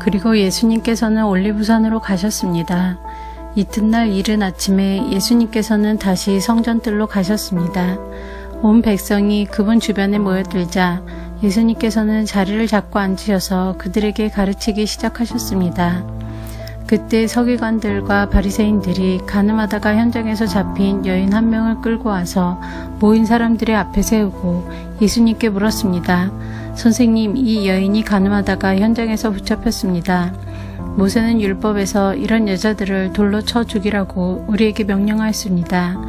그리고 예수님께서는 올리브산으로 가셨습니다. 이튿날 이른 아침에 예수님께서는 다시 성전뜰로 가셨습니다. 온 백성이 그분 주변에 모여들자 예수님께서는 자리를 잡고 앉으셔서 그들에게 가르치기 시작하셨습니다. 그때 서기관들과 바리새인들이 간음하다가 현장에서 잡힌 여인 한 명을 끌고 와서 모인 사람들의 앞에 세우고 예수님께 물었습니다. 선생님, 이 여인이 간음하다가 현장에서 붙잡혔습니다. 모세는 율법에서 이런 여자들을 돌로 쳐 죽이라고 우리에게 명령하였습니다.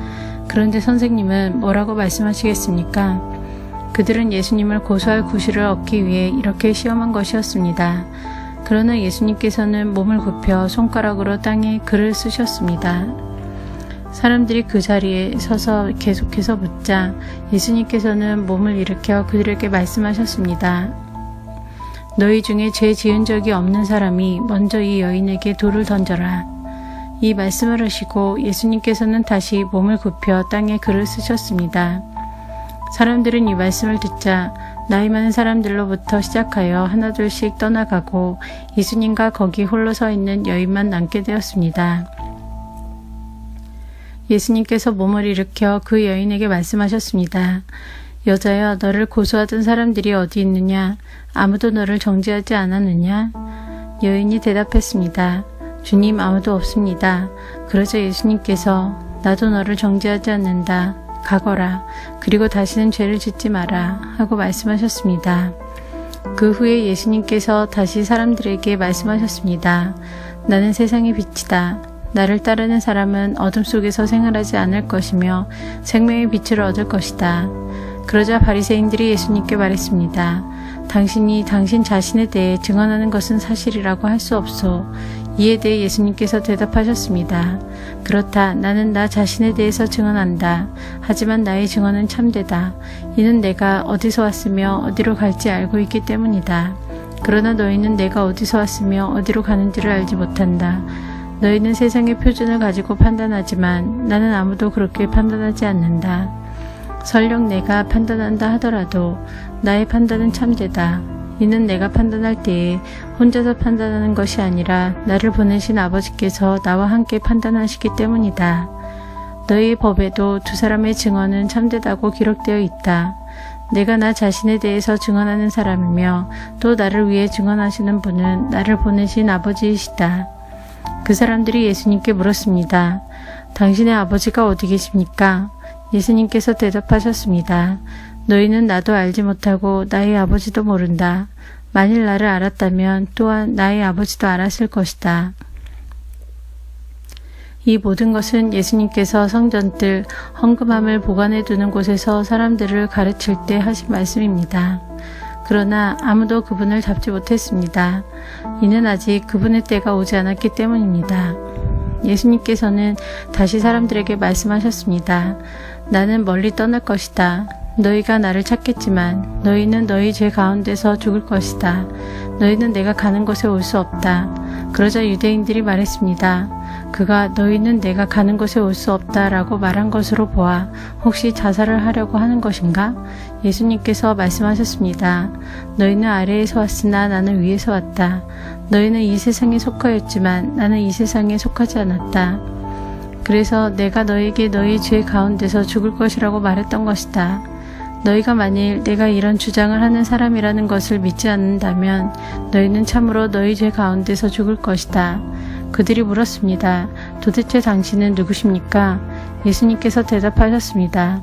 그런데 선생님은 뭐라고 말씀하시겠습니까? 그들은 예수님을 고소할 구실을 얻기 위해 이렇게 시험한 것이었습니다. 그러나 예수님께서는 몸을 굽혀 손가락으로 땅에 글을 쓰셨습니다. 사람들이 그 자리에 서서 계속해서 묻자 예수님께서는 몸을 일으켜 그들에게 말씀하셨습니다. 너희 중에 죄 지은 적이 없는 사람이 먼저 이 여인에게 돌을 던져라. 이 말씀을 하시고 예수님께서는 다시 몸을 굽혀 땅에 글을 쓰셨습니다. 사람들은 이 말씀을 듣자 나이 많은 사람들로부터 시작하여 하나둘씩 떠나가고 예수님과 거기 홀로 서 있는 여인만 남게 되었습니다. 예수님께서 몸을 일으켜 그 여인에게 말씀하셨습니다. 여자여, 너를 고소하던 사람들이 어디 있느냐? 아무도 너를 정죄하지 않았느냐? 여인이 대답했습니다. 주님, 아무도 없습니다. 그러자 예수님께서 나도 너를 정죄하지 않는다. 가거라. 그리고 다시는 죄를 짓지 마라. 하고 말씀하셨습니다. 그 후에 예수님께서 다시 사람들에게 말씀하셨습니다. 나는 세상의 빛이다. 나를 따르는 사람은 어둠 속에서 생활하지 않을 것이며 생명의 빛을 얻을 것이다. 그러자 바리새인들이 예수님께 말했습니다. 당신이 당신 자신에 대해 증언하는 것은 사실이라고 할 수 없소. 이에 대해 예수님께서 대답하셨습니다. 그렇다. 나는 나 자신에 대해서 증언한다. 하지만 나의 증언은 참되다. 이는 내가 어디서 왔으며 어디로 갈지 알고 있기 때문이다. 그러나 너희는 내가 어디서 왔으며 어디로 가는지를 알지 못한다. 너희는 세상의 표준을 가지고 판단하지만 나는 아무도 그렇게 판단하지 않는다. 설령 내가 판단한다 하더라도 나의 판단은 참되다. 이는 내가 판단할 때에 혼자서 판단하는 것이 아니라 나를 보내신 아버지께서 나와 함께 판단하시기 때문이다. 너희의 법에도 두 사람의 증언은 참되다고 기록되어 있다. 내가 나 자신에 대해서 증언하는 사람이며 또 나를 위해 증언하시는 분은 나를 보내신 아버지이시다. 그 사람들이 예수님께 물었습니다. 당신의 아버지가 어디 계십니까? 예수님께서 대답하셨습니다. 너희는 나도 알지 못하고 나의 아버지도 모른다. 만일 나를 알았다면 또한 나의 아버지도 알았을 것이다. 이 모든 것은 예수님께서 성전뜰 헌금함을 보관해 두는 곳에서 사람들을 가르칠 때 하신 말씀입니다. 그러나 아무도 그분을 잡지 못했습니다. 이는 아직 그분의 때가 오지 않았기 때문입니다. 예수님께서는 다시 사람들에게 말씀하셨습니다. 나는 멀리 떠날 것이다. 너희가 나를 찾겠지만 너희는 너희 죄 가운데서 죽을 것이다. 너희는 내가 가는 곳에 올 수 없다. 그러자 유대인들이 말했습니다. 그가 너희는 내가 가는 곳에 올 수 없다 라고 말한 것으로 보아 혹시 자살을 하려고 하는 것인가? 예수님께서 말씀하셨습니다. 너희는 아래에서 왔으나 나는 위에서 왔다. 너희는 이 세상에 속하였지만 나는 이 세상에 속하지 않았다. 그래서 내가 너에게 너희 죄 가운데서 죽을 것이라고 말했던 것이다. 너희가 만일 내가 이런 주장을 하는 사람이라는 것을 믿지 않는다면 너희는 참으로 너희 죄 가운데서 죽을 것이다. 그들이 물었습니다. 도대체 당신은 누구십니까? 예수님께서 대답하셨습니다.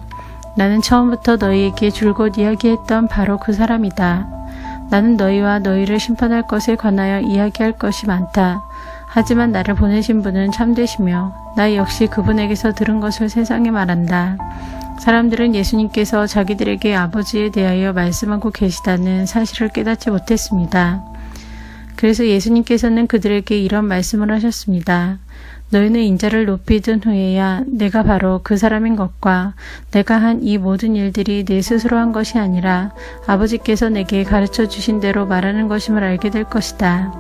나는 처음부터 너희에게 줄곧 이야기했던 바로 그 사람이다. 나는 너희와 너희를 심판할 것에 관하여 이야기할 것이 많다. 하지만 나를 보내신 분은 참되시며 나 역시 그분에게서 들은 것을 세상에 말한다. 사람들은 예수님께서 자기들에게 아버지에 대하여 말씀하고 계시다는 사실을 깨닫지 못했습니다. 그래서 예수님께서는 그들에게 이런 말씀을 하셨습니다. 너희는 인자를 높이 든 후에야 내가 바로 그 사람인 것과 내가 한 이 모든 일들이 내 스스로 한 것이 아니라 아버지께서 내게 가르쳐 주신 대로 말하는 것임을 알게 될 것이다.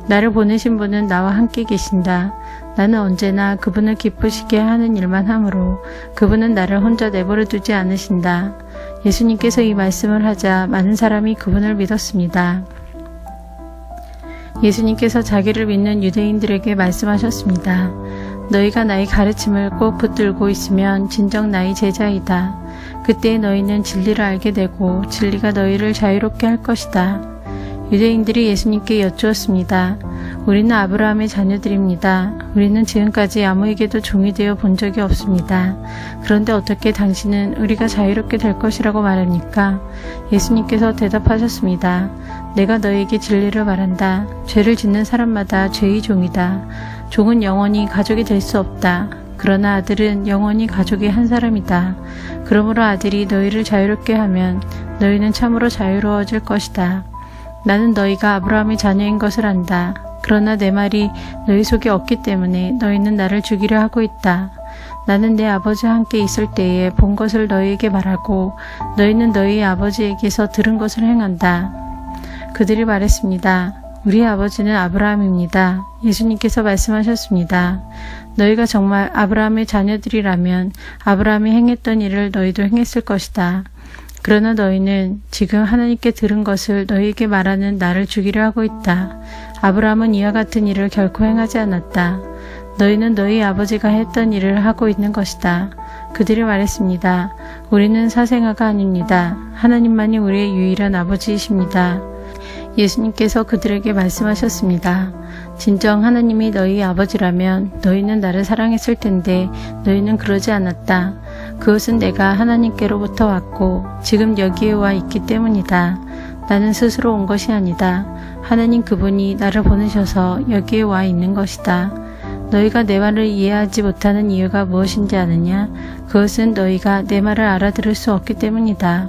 나를 보내신 분은 나와 함께 계신다. 나는 언제나 그분을 기쁘시게 하는 일만 하므로 그분은 나를 혼자 내버려 두지 않으신다. 예수님께서 이 말씀을 하자 많은 사람이 그분을 믿었습니다. 예수님께서 자기를 믿는 유대인들에게 말씀하셨습니다. 너희가 나의 가르침을 꼭 붙들고 있으면 진정 나의 제자이다. 그때 너희는 진리를 알게 되고 진리가 너희를 자유롭게 할 것이다. 유대인들이 예수님께 여쭈었습니다. 우리는 아브라함의 자녀들입니다. 우리는 지금까지 아무에게도 종이 되어 본 적이 없습니다. 그런데 어떻게 당신은 우리가 자유롭게 될 것이라고 말합니까? 예수님께서 대답하셨습니다. 내가 너희에게 진리를 말한다. 죄를 짓는 사람마다 죄의 종이다. 종은 영원히 가족이 될 수 없다. 그러나 아들은 영원히 가족의 한 사람이다. 그러므로 아들이 너희를 자유롭게 하면 너희는 참으로 자유로워질 것이다. 나는 너희가 아브라함의 자녀인 것을 안다. 그러나 내 말이 너희 속에 없기 때문에 너희는 나를 죽이려 하고 있다. 나는 내 아버지와 함께 있을 때에 본 것을 너희에게 말하고 너희는 너희 아버지에게서 들은 것을 행한다. 그들이 말했습니다. 우리 아버지는 아브라함입니다. 예수님께서 말씀하셨습니다. 너희가 정말 아브라함의 자녀들이라면 아브라함이 행했던 일을 너희도 행했을 것이다. 그러나 너희는 지금 하나님께 들은 것을 너희에게 말하는 나를 죽이려 하고 있다. 아브라함은 이와 같은 일을 결코 행하지 않았다. 너희는 너희 아버지가 했던 일을 하고 있는 것이다. 그들이 말했습니다. 우리는 사생아가 아닙니다. 하나님만이 우리의 유일한 아버지이십니다. 예수님께서 그들에게 말씀하셨습니다. 진정 하나님이 너희 아버지라면 너희는 나를 사랑했을 텐데 너희는 그러지 않았다. 그것은 내가 하나님께로부터 왔고 지금 여기에 와 있기 때문이다. 나는 스스로 온 것이 아니다. 하나님 그분이 나를 보내셔서 여기에 와 있는 것이다. 너희가 내 말을 이해하지 못하는 이유가 무엇인지 아느냐? 그것은 너희가 내 말을 알아들을 수 없기 때문이다.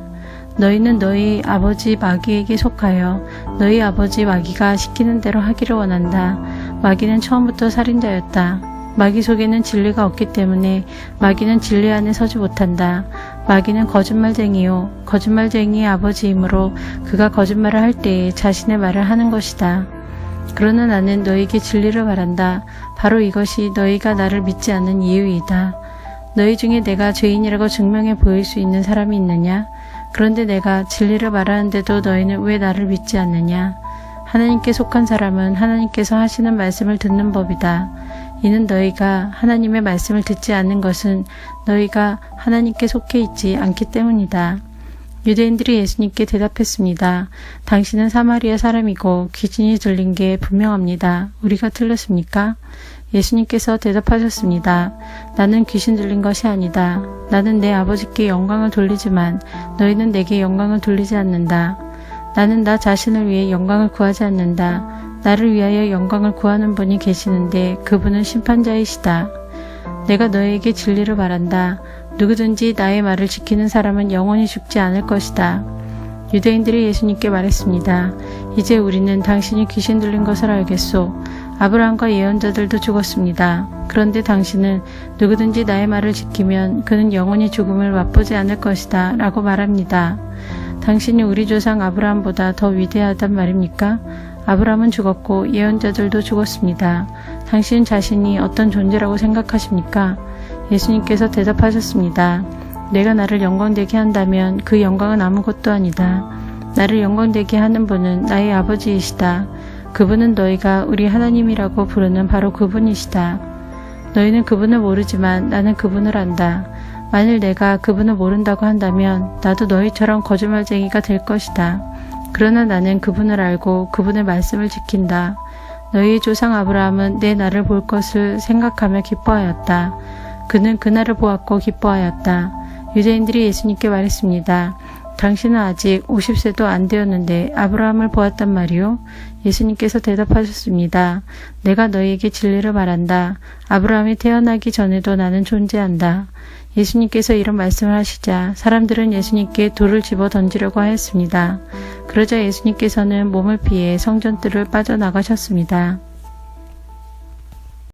너희는 너희 아버지 마귀에게 속하여 너희 아버지 마귀가 시키는 대로 하기를 원한다. 마귀는 처음부터 살인자였다. 마귀 속에는 진리가 없기 때문에 마귀는 진리 안에 서지 못한다. 마귀는 거짓말쟁이요. 거짓말쟁이의 아버지이므로 그가 거짓말을 할 때에 자신의 말을 하는 것이다. 그러나 나는 너희에게 진리를 말한다. 바로 이것이 너희가 나를 믿지 않는 이유이다. 너희 중에 내가 죄인이라고 증명해 보일 수 있는 사람이 있느냐? 그런데 내가 진리를 말하는데도 너희는 왜 나를 믿지 않느냐? 하나님께 속한 사람은 하나님께서 하시는 말씀을 듣는 법이다. 이는 너희가 하나님의 말씀을 듣지 않는 것은 너희가 하나님께 속해 있지 않기 때문이다. 유대인들이 예수님께 대답했습니다. 당신은 사마리아 사람이고 귀신이 들린 게 분명합니다. 우리가 틀렸습니까? 예수님께서 대답하셨습니다. 나는 귀신 들린 것이 아니다. 나는 내 아버지께 영광을 돌리지만 너희는 내게 영광을 돌리지 않는다. 나는 나 자신을 위해 영광을 구하지 않는다. 나를 위하여 영광을 구하는 분이 계시는데 그분은 심판자이시다. 내가 너희에게 진리를 말한다. 누구든지 나의 말을 지키는 사람은 영원히 죽지 않을 것이다. 유대인들이 예수님께 말했습니다. 이제 우리는 당신이 귀신 들린 것을 알겠소. 아브라함과 예언자들도 죽었습니다. 그런데 당신은 누구든지 나의 말을 지키면 그는 영원히 죽음을 맛보지 않을 것이다 라고 말합니다. 당신이 우리 조상 아브라함보다 더 위대하단 말입니까? 아브라함은 죽었고 예언자들도 죽었습니다. 당신 자신이 어떤 존재라고 생각하십니까? 예수님께서 대답하셨습니다. 내가 나를 영광되게 한다면 그 영광은 아무것도 아니다. 나를 영광되게 하는 분은 나의 아버지이시다. 그분은 너희가 우리 하나님이라고 부르는 바로 그분이시다. 너희는 그분을 모르지만 나는 그분을 안다. 만일 내가 그분을 모른다고 한다면 나도 너희처럼 거짓말쟁이가 될 것이다. 그러나 나는 그분을 알고 그분의 말씀을 지킨다. 너희 조상 아브라함은 내 날을 볼 것을 생각하며 기뻐하였다. 그는 그날을 보았고 기뻐하였다. 유대인들이 예수님께 말했습니다. 당신은 아직 50세도 안 되었는데 아브라함을 보았단 말이오? 예수님께서 대답하셨습니다. 내가 너희에게 진리를 말한다. 아브라함이 태어나기 전에도 나는 존재한다. 예수님께서 이런 말씀을 하시자 사람들은 예수님께 돌을 집어 던지려고 하였습니다. 그러자 예수님께서는 몸을 피해 성전뜰을 빠져나가셨습니다.